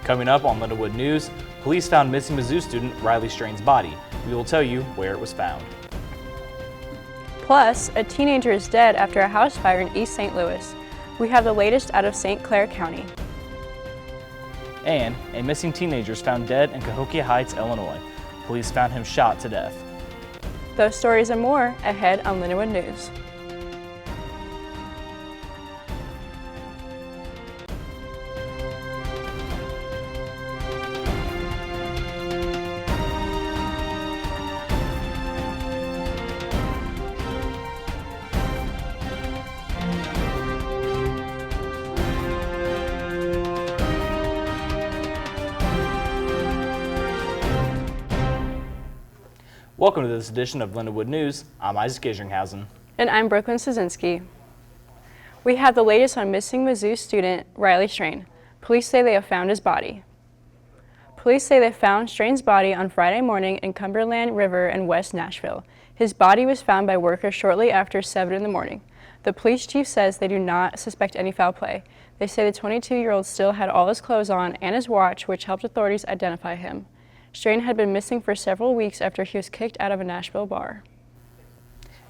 Coming up on Lindenwood News, police found missing Mizzou student Riley Strain's body. We will tell you where it was found. Plus, a teenager is dead after a house fire in East St. Louis. We have the latest out of St. Clair County. And a missing teenager is found dead in Cahokia Heights, Illinois. Police found him shot to death. Those stories and more ahead on Lindenwood News. Welcome to this edition of Lindenwood News. I'm Isaac Isringhausen. And I'm Brooklyn Szynski. We have the latest on missing Mizzou student Riley Strain. Police say they have found his body. Police say they found Strain's body on Friday morning in Cumberland River in West Nashville. His body was found by workers shortly after 7 in the morning. The police chief says they do not suspect any foul play. They say the 22-year-old still had all his clothes on and his watch, which helped authorities identify him. Strain had been missing for several weeks after he was kicked out of a Nashville bar.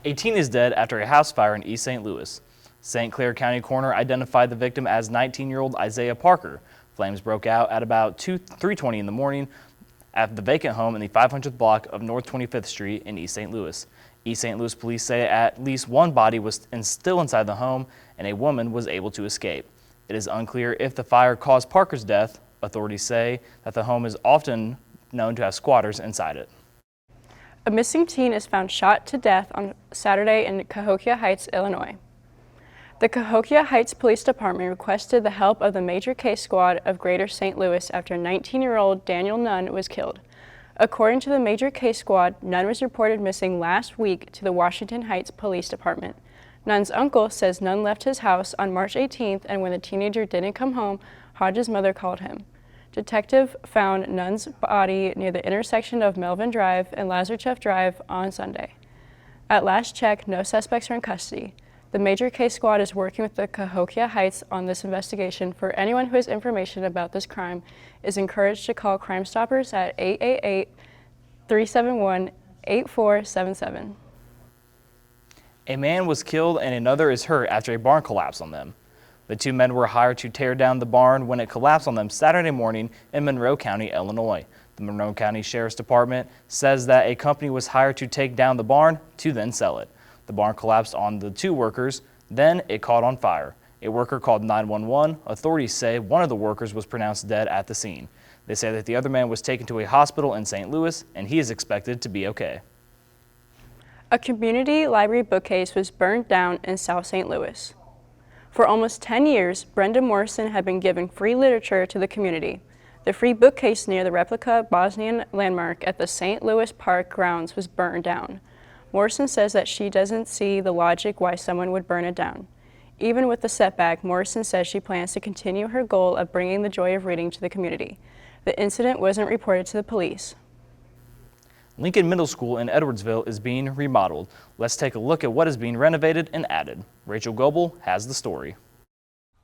A teen is dead after a house fire in East St. Louis. St. Clair County coroner identified the victim as 19-year-old Isaiah Parker. Flames broke out at about 3:20 in the morning at the vacant home in the 500th block of North 25th Street in East St. Louis. East St. Louis police say at least one body was still inside the home and a woman was able to escape. It is unclear if the fire caused Parker's death. Authorities say that the home is often known to have squatters inside it. A missing teen is found shot to death on Saturday in Cahokia Heights, Illinois. The Cahokia Heights Police Department requested the help of the Major Case Squad of Greater St. Louis after 19-year-old Daniel Nunn was killed. According to the Major Case Squad, Nunn was reported missing last week to the Washington Heights Police Department. Nunn's uncle says Nunn left his house on March 18th, and when the teenager didn't come home, Hodge's mother called him. Detective found Nunn's body near the intersection of Melvin Drive and Lazarchef Drive on Sunday. At last check, no suspects are in custody. The Major Case Squad is working with the Cahokia Heights on this investigation. For anyone who has information about this crime, is encouraged to call Crime Stoppers at 888-371-8477. A man was killed and another is hurt after a barn collapsed on them. The two men were hired to tear down the barn when it collapsed on them Saturday morning in Monroe County, Illinois. The Monroe County Sheriff's Department says that a company was hired to take down the barn to then sell it. The barn collapsed on the two workers, then it caught on fire. A worker called 911. Authorities say one of the workers was pronounced dead at the scene. They say that the other man was taken to a hospital in St. Louis and he is expected to be okay. A community library bookcase was burned down in South St. Louis. For almost 10 years, Brenda Morrison had been giving free literature to the community. The free bookcase near the replica Bosnian landmark at the St. Louis Park grounds was burned down. Morrison says that she doesn't see the logic why someone would burn it down. Even with the setback, Morrison says she plans to continue her goal of bringing the joy of reading to the community. The incident wasn't reported to the police. Lincoln Middle School in Edwardsville is being remodeled. Let's take a look at what is being renovated and added. Rachel Goebel has the story.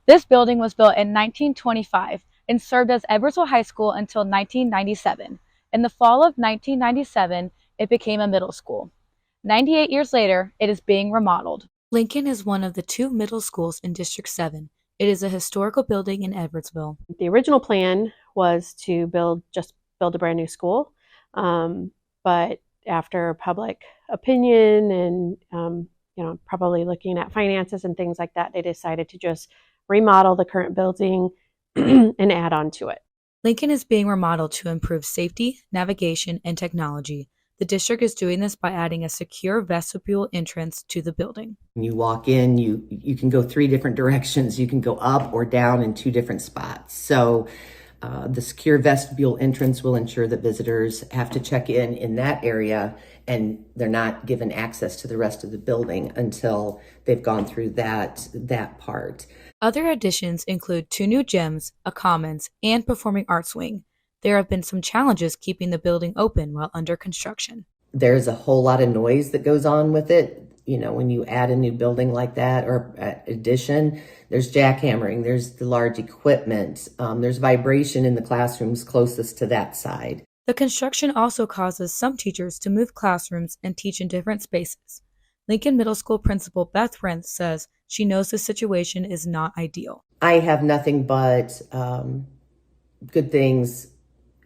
This building was built in 1925 and served as Edwardsville High School until 1997. In the fall of 1997, it became a middle school. 98 years later, it is being remodeled. Lincoln is one of the two middle schools in District 7. It is a historical building in Edwardsville. The original plan was to build a brand new school. But after public opinion and, probably looking at finances and things like that, they decided to just remodel the current building and add on to it. Lincoln is being remodeled to improve safety, navigation, and technology. The district is doing this by adding a secure vestibule entrance to the building. When you walk in, you can go 3 different directions. You can go up or down in 2 different spots. So the secure vestibule entrance will ensure that visitors have to check in that area and they're not given access to the rest of the building until they've gone through that part. Other additions include 2 new gyms, a commons, and performing arts wing. There have been some challenges keeping the building open while under construction. There's a whole lot of noise that goes on with it. when you add a new building like that or addition, there's jackhammering, there's the large equipment, there's vibration in the classrooms closest to that side. The construction also causes some teachers to move classrooms and teach in different spaces. Lincoln Middle School Principal Beth Rentz says she knows the situation is not ideal. I have nothing but good things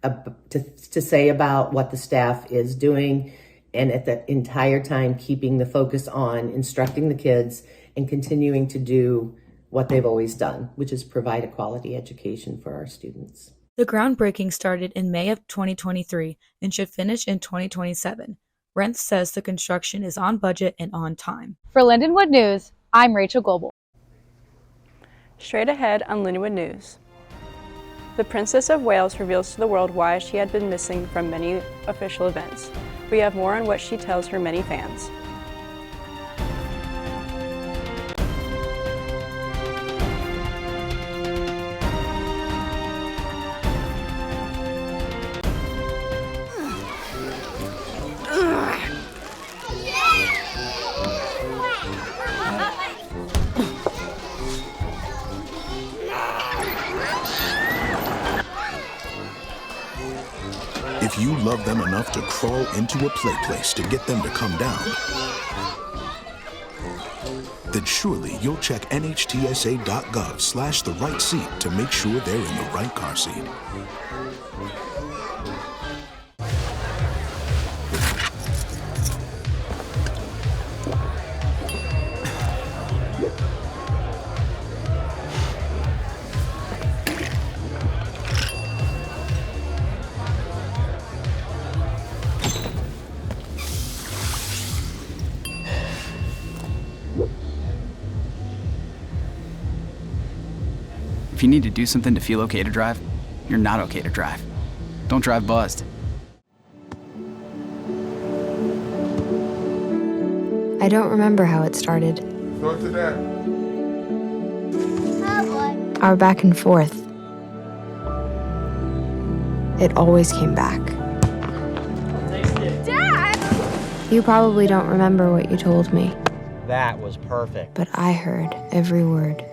to say about what the staff is doing, and at the entire time keeping the focus on instructing the kids and continuing to do what they've always done, which is provide a quality education for our students. The groundbreaking started in May of 2023 and should finish in 2027. Rentz says the construction is on budget and on time. For Lindenwood News, I'm Rachel Goebel. Straight ahead on Lindenwood News. The Princess of Wales reveals to the world why she had been missing from many official events. We have more on what she tells her many fans. If you love them enough to crawl into a play place to get them to come down, then surely you'll check nhtsa.gov/the right seat to make sure they're in the right car seat. If you need to do something to feel okay to drive, you're not okay to drive. Don't drive buzzed. I don't remember how it started. Go to that. Our back and forth. It always came back. Dad! You probably don't remember what you told me, That was perfect. but I heard every word.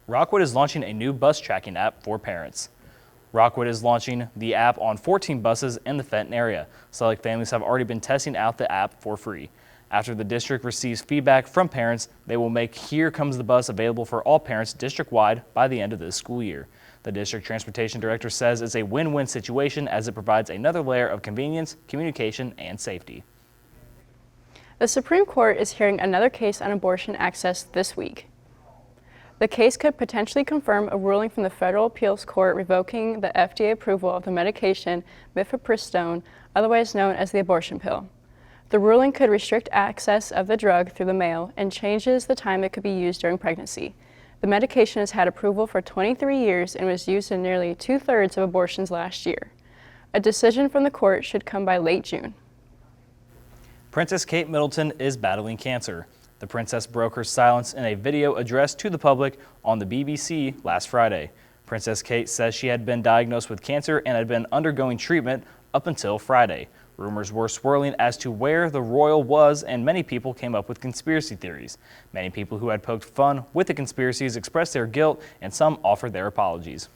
Rockwood is launching a new bus tracking app for parents. Rockwood is launching the app on 14 buses in the Fenton area. Select families have already been testing out the app for free. After the district receives feedback from parents, they will make Here Comes the Bus available for all parents district-wide by the end of this school year. The district transportation director says it's a win-win situation as it provides another layer of convenience, communication, and safety. The Supreme Court is hearing another case on abortion access this week. The case could potentially confirm a ruling from the Federal Appeals Court revoking the FDA approval of the medication mifepristone, otherwise known as the abortion pill. The ruling could restrict access of the drug through the mail and changes the time it could be used during pregnancy. The medication has had approval for 23 years and was used in nearly 2/3 of abortions last year. A decision from the court should come by late June. Princess Kate Middleton is battling cancer. The princess broke her silence in a video addressed to the public on the BBC last Friday. Princess Kate says she had been diagnosed with cancer and had been undergoing treatment up until Friday. Rumors were swirling as to where the royal was, and many people came up with conspiracy theories. Many people who had poked fun with the conspiracies expressed their guilt, and some offered their apologies.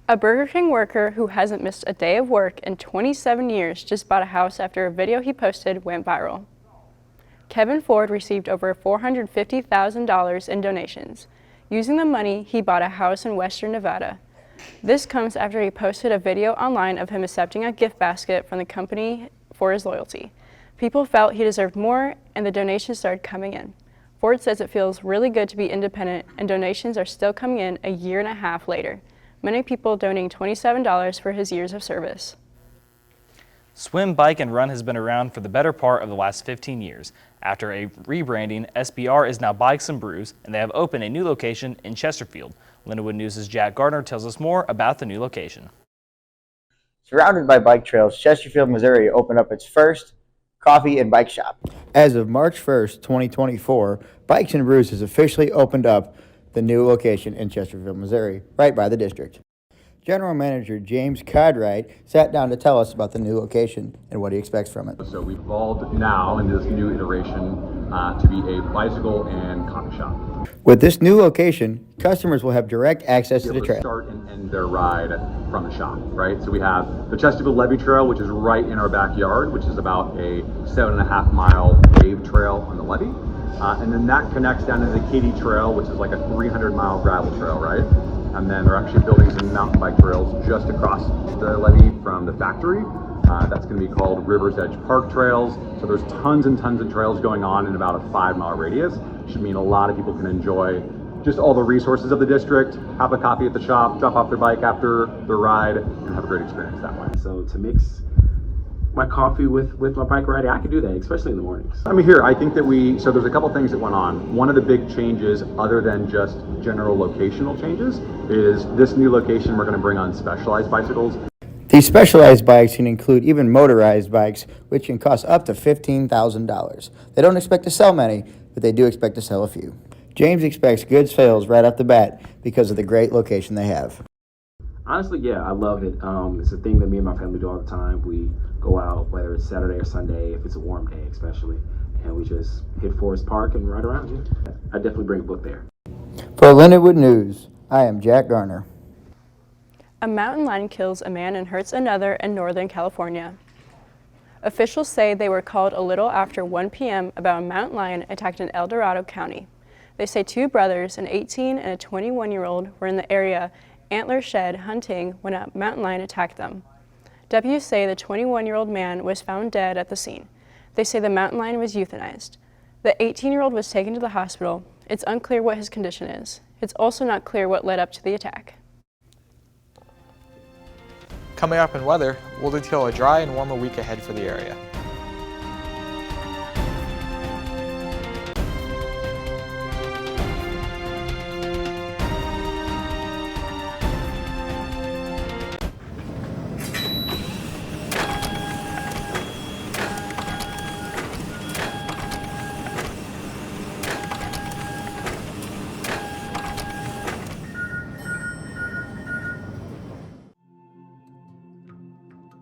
A Burger King worker who hasn't missed a day of work in 27 years just bought a house after a video he posted went viral. Kevin Ford received over $450,000 in donations. Using the money, he bought a house in Western Nevada. This comes after he posted a video online of him accepting a gift basket from the company for his loyalty. People felt he deserved more, and the donations started coming in. Ford says it feels really good to be independent, and donations are still coming in a year and a half later. Many people donating $27 for his years of service. Swim, Bike, and Run has been around for the better part of the last 15 years. After a rebranding, SBR is now Bikes and Brews, and they have opened a new location in Chesterfield. Lindenwood News' Jack Gardner tells us more about the new location. Surrounded by bike trails, Chesterfield, Missouri opened up its first coffee and bike shop. As of March 1st, 2024, Bikes and Brews has officially opened up the new location in Chesterfield, Missouri, right by the district. General Manager James Codwright sat down to tell us about the new location and what he expects from it. So we've evolved now in this new iteration to be a bicycle and coffee shop. With this new location, customers will have direct access to the trail. Start and end their ride from the shop, right? So we have the Chesterfield Levee Trail, which is right in our backyard, which is about a 7.5 mile paved trail on the levee. And then that connects down to the Katy Trail, which is like a 300-mile gravel trail, right? And then they're actually building some mountain bike trails just across the levee from the factory. That's going to be called River's Edge Park Trails. So there's tons and tons of trails going on in about a 5-mile radius. Should mean a lot of people can enjoy just all the resources of the district, have a coffee at the shop, drop off their bike after their ride, and have a great experience that way. So to mix my coffee with my bike riding, I can do that, especially in the mornings. I mean, I think that so there's a couple things that went on. One of the big changes, other than just general locational changes, is this new location, we're going to bring on specialized bicycles. These specialized bikes can include even motorized bikes, which can cost up to $15,000. They don't expect to sell many, but they do expect to sell a few. James expects good sales right off the bat because of the great location they have. Honestly, yeah, I love it. It's a thing that me and my family do all the time. We go out, whether it's Saturday or Sunday, if it's a warm day especially, and we just hit Forest Park and ride around. Yeah. I definitely bring a book there. For Lindenwood News, I am Jack Garner. A mountain lion kills a man and hurts another in Northern California. Officials say they were called a little after 1 p.m. about a mountain lion attacked in El Dorado County. They say two brothers, an 18 and a 21-year-old, were in the area antler shed hunting when a mountain lion attacked them. Deputies say the 21-year-old man was found dead at the scene. They say the mountain lion was euthanized. The 18-year-old was taken to the hospital. It's unclear what his condition is. It's also not clear what led up to the attack. Coming up in weather, we'll detail a dry and warmer week ahead for the area.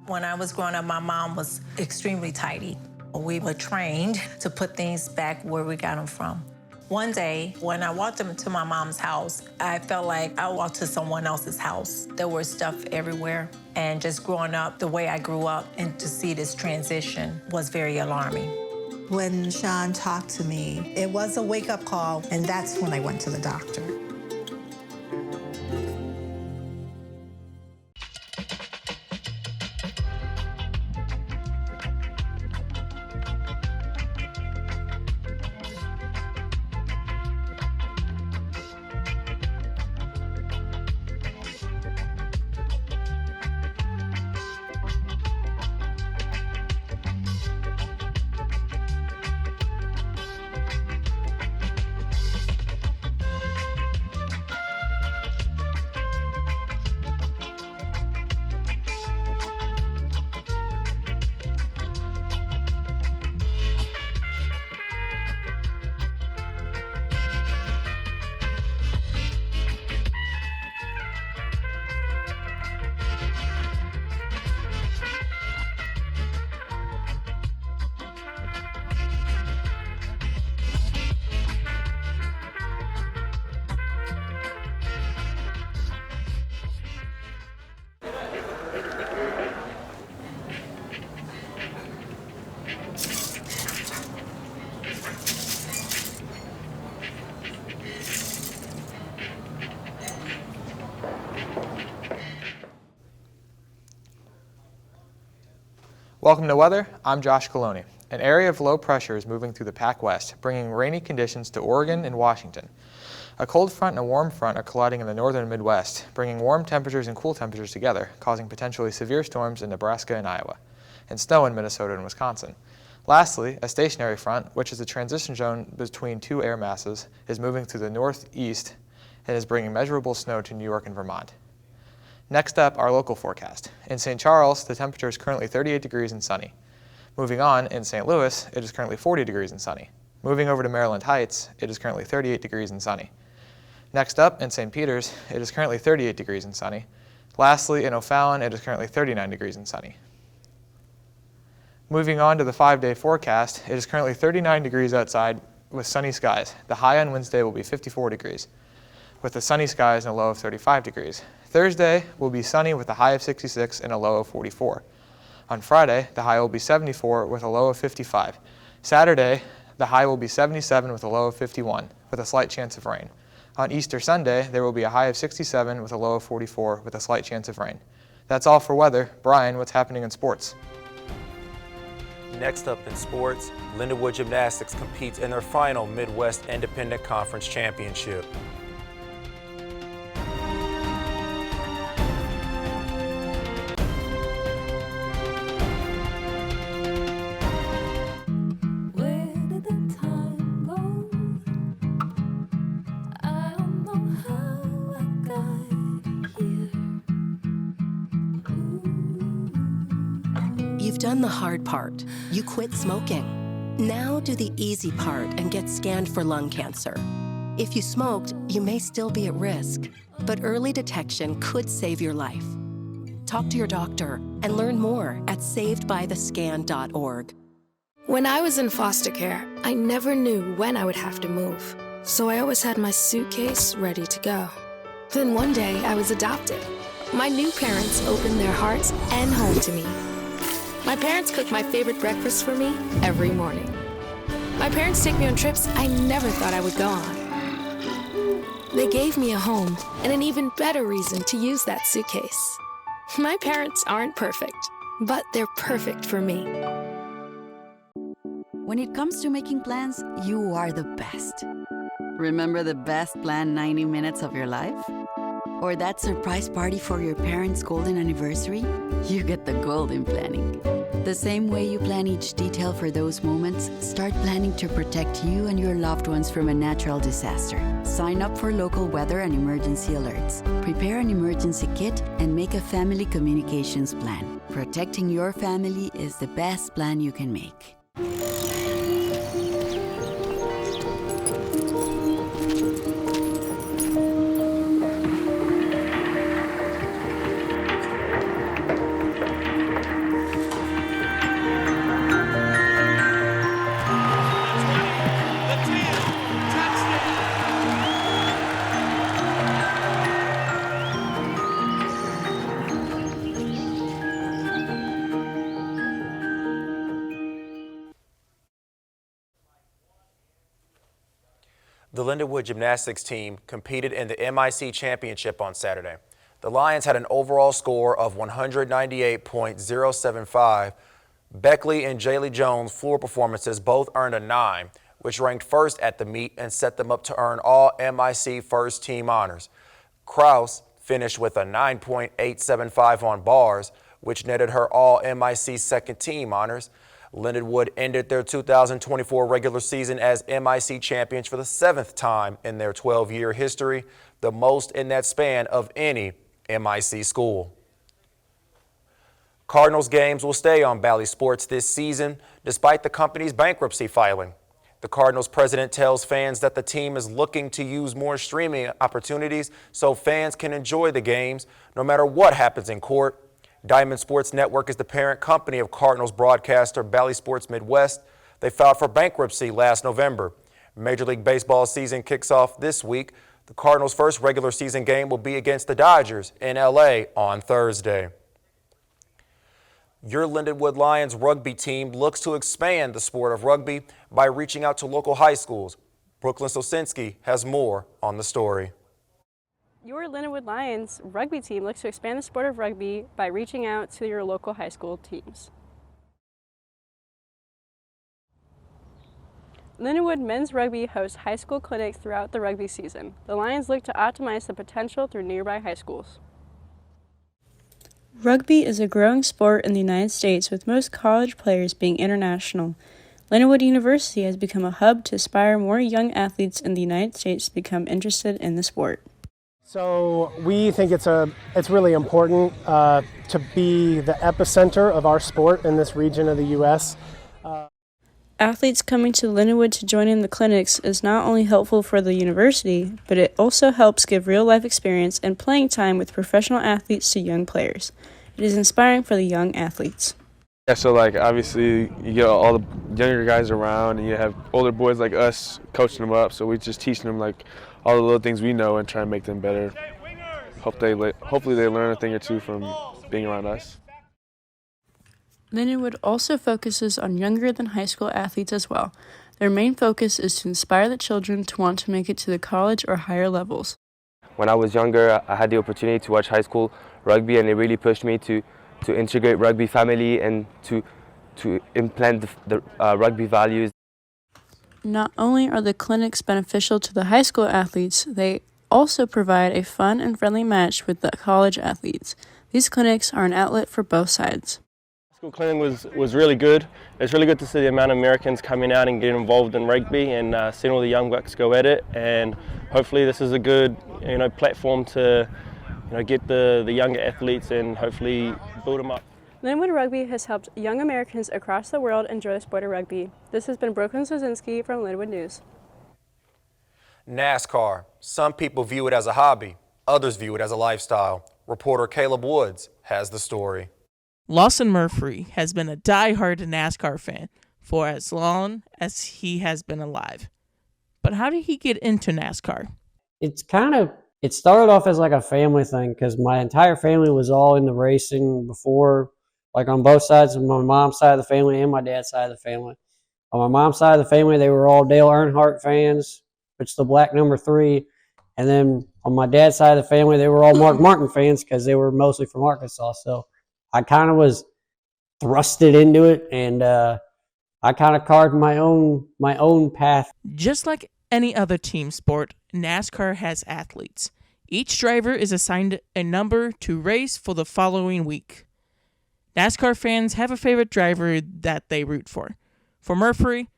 When I was growing up, my mom was extremely tidy. We were trained to put things back where we got them from. One day, when I walked into my mom's house, I felt like I walked to someone else's house. There was stuff everywhere. And just growing up the way I grew up, and to see this transition was very alarming. When Sean talked to me, it was a wake-up call, and that's when I went to the doctor. Welcome to weather. I'm Josh Coloni. An area of low pressure is moving through the Pac West, bringing rainy conditions to Oregon and Washington. A cold front and a warm front are colliding in the northern Midwest, bringing warm temperatures and cool temperatures together, causing potentially severe storms in Nebraska and Iowa, and snow in Minnesota and Wisconsin. Lastly, a stationary front, which is a transition zone between two air masses, is moving through the northeast and is bringing measurable snow to New York and Vermont. Next up, our local forecast. In St. Charles, the temperature is currently 38 degrees and sunny. Moving on, in St. Louis, it is currently 40 degrees and sunny. Moving over to Maryland Heights, it is currently 38 degrees and sunny. Next up, in St. Peters, it is currently 38 degrees and sunny. Lastly, in O'Fallon, it is currently 39 degrees and sunny. Moving on to the 5-day forecast, it is currently 39 degrees outside with sunny skies. The high on Wednesday will be 54 degrees, with the sunny skies and a low of 35 degrees. Thursday will be sunny with a high of 66 and a low of 44. On Friday, the high will be 74 with a low of 55. Saturday, the high will be 77 with a low of 51, with a slight chance of rain. On Easter Sunday, there will be a high of 67 with a low of 44 with a slight chance of rain. That's all for weather. Brian, what's happening in sports? Next up in sports, Lindenwood Gymnastics competes in their final Midwest Independent Conference Championship. You've done the hard part. You quit smoking. Now do the easy part and get scanned for lung cancer. If you smoked, you may still be at risk, but early detection could save your life. Talk to your doctor and learn more at savedbythescan.org. When I was in foster care, I never knew when I would have to move, so I always had my suitcase ready to go. Then one day, I was adopted. My new parents opened their hearts and home to me. My parents cook my favorite breakfast for me every morning. My parents take me on trips I never thought I would go on. They gave me a home and an even better reason to use that suitcase. My parents aren't perfect, but they're perfect for me. When it comes to making plans, you are the best. Remember the best planned 90 minutes of your life? Or that surprise party for your parents' golden anniversary? You get the golden planning. The same way you plan each detail for those moments, start planning to protect you and your loved ones from a natural disaster. Sign up for local weather and emergency alerts. Prepare an emergency kit and make a family communications plan. Protecting your family is the best plan you can make. The Lindenwood Gymnastics team competed in the MIC Championship on Saturday. The Lions had an overall score of 198.075. Beckley and Jaylee Jones' floor performances both earned a 9, which ranked first at the meet and set them up to earn all MIC first team honors. Krause finished with a 9.875 on bars, which netted her all MIC second team honors. Lindenwood ended their 2024 regular season as MIC champions for the 7th time in their 12-year history, the most in that span of any MIC school. Cardinals games will stay on Bally Sports this season, despite the company's bankruptcy filing. The Cardinals president tells fans that the team is looking to use more streaming opportunities so fans can enjoy the games no matter what happens in court. Diamond Sports Network is the parent company of Cardinals broadcaster Bally Sports Midwest. They filed for bankruptcy last November. Major League Baseball season kicks off this week. The Cardinals' first regular season game will be against the Dodgers in LA on Thursday. Your Lindenwood Lions rugby team looks to expand the sport of rugby by reaching out to local high schools. Brooklyn Sosinski has more on the story. Your Lindenwood Lions rugby team looks to expand the sport of rugby by reaching out to your local high school teams. Lindenwood men's rugby hosts high school clinics throughout the rugby season. The Lions look to optimize the potential through nearby high schools. Rugby is a growing sport in the United States, with most college players being international. Lindenwood University has become a hub to inspire more young athletes in the United States to become interested in the sport. So we think it's really important to be the epicenter of our sport in this region of the U.S. Athletes coming to Lindenwood to join in the clinics is not only helpful for the university, but it also helps give real-life experience and playing time with professional athletes to young players. It is inspiring for the young athletes. Yeah, so obviously you get all the younger guys around and you have older boys like us coaching them up, so we just teaching them all the little things we know and try and make them better. Hopefully they learn a thing or two from being around us. Lindenwood also focuses on younger than high school athletes as well. Their main focus is to inspire the children to want to make it to the college or higher levels. When I was younger, I had the opportunity to watch high school rugby, and it really pushed me to integrate rugby family and to implant the rugby values. Not only are the clinics beneficial to the high school athletes, they also provide a fun and friendly match with the college athletes. These clinics are an outlet for both sides. School clinic was really good. It's really good to see the amount of Americans coming out and getting involved in rugby and seeing all the young bucks go at it. And hopefully this is a good platform to get the younger athletes and hopefully build them up. Lindenwood Rugby has helped young Americans across the world enjoy the sport of rugby. This has been Brooklyn Sozinski from Lindenwood News. NASCAR. Some people view it as a hobby. Others view it as a lifestyle. Reporter Caleb Woods has the story. Lawson Murphy has been a die-hard NASCAR fan for as long as he has been alive. But how did he get into NASCAR? It started off as a family thing because my entire family was all into racing before, on both sides of my mom's side of the family and my dad's side of the family. On my mom's side of the family, they were all Dale Earnhardt fans, which is the black number 3. And then on my dad's side of the family, they were all Mark Martin fans because they were mostly from Arkansas. So I kind of was thrusted into it, and I kind of carved my own path. Just like any other team sport, NASCAR has athletes. Each driver is assigned a number to race for the following week. NASCAR fans have a favorite driver that they root for. For Murphy,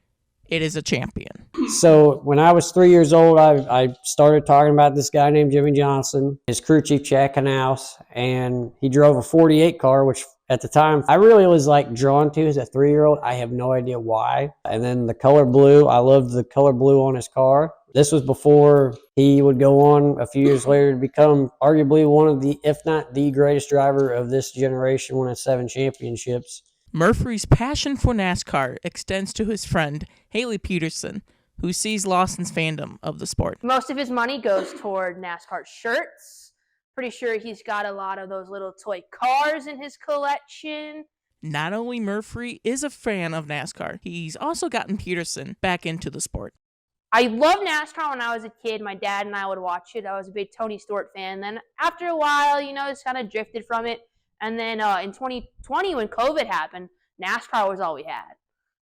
it is a champion. So when I was 3 years old, I started talking about this guy named Jimmy Johnson, his crew chief Chad Knaus, and he drove a 48 car, which at the time I really was drawn to as a 3-year-old. I have no idea why. And then the color blue, I loved the color blue on his car. This was before he would go on a few years later to become arguably one of the, if not the greatest driver of this generation, winning 7 championships. Murphy's passion for NASCAR extends to his friend, Haley Peterson, who sees Lawson's fandom of the sport. Most of his money goes toward NASCAR shirts. Pretty sure he's got a lot of those little toy cars in his collection. Not only Murphy is a fan of NASCAR, he's also gotten Peterson back into the sport. I loved NASCAR when I was a kid. My dad and I would watch it. I was a big Tony Stewart fan. Then after a while, just kind of drifted from it. And then in 2020, when COVID happened, NASCAR was all we had.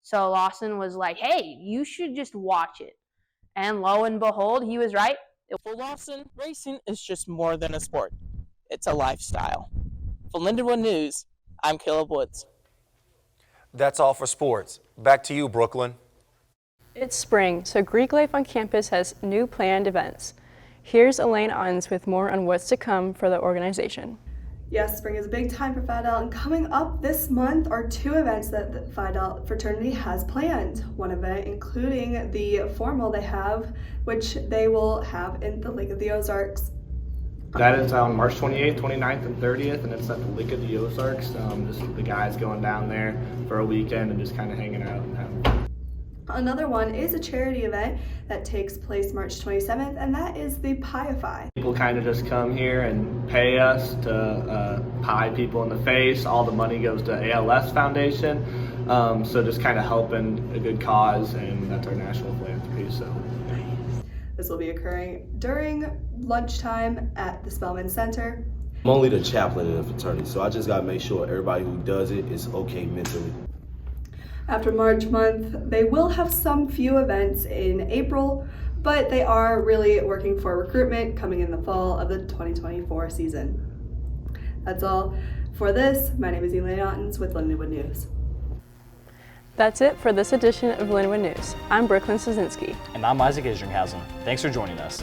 So Lawson was like, hey, you should just watch it. And lo and behold, he was right. For Lawson, racing is just more than a sport. It's a lifestyle. For Lindenwood News, I'm Caleb Woods. That's all for sports. Back to you, Brooklyn. It's spring, so Greek life on campus has new planned events. Here's Elaine Ons with more on what's to come for the organization. Yes, spring is a big time for Phi Delta, and coming up this month are 2 events that the Phi Delta fraternity has planned. One event including the formal they have, which they will have in the Lake of the Ozarks. That is on March 28th, 29th, and 30th, and it's at the Lake of the Ozarks. Just the guys going down there for a weekend and just kind of hanging out and having fun. Another one is a charity event that takes place March 27th, and that is the Pie-a-Fi. People kind of just come here and pay us to pie people in the face. All the money goes to ALS Foundation, so just kind of helping a good cause, and that's our national philanthropy. So this will be occurring during lunchtime at the Spelman Center. I'm only the chaplain in the fraternity, so I just got to make sure everybody who does it is okay mentally. After March month, they will have some few events in April, but they are really working for recruitment coming in the fall of the 2024 season. That's all for this. My name is Elaine Ottens with Lindenwood News. That's it for this edition of Lindenwood News. I'm Brooklyn Szynski. And I'm Isaac Isringhausen. Thanks for joining us.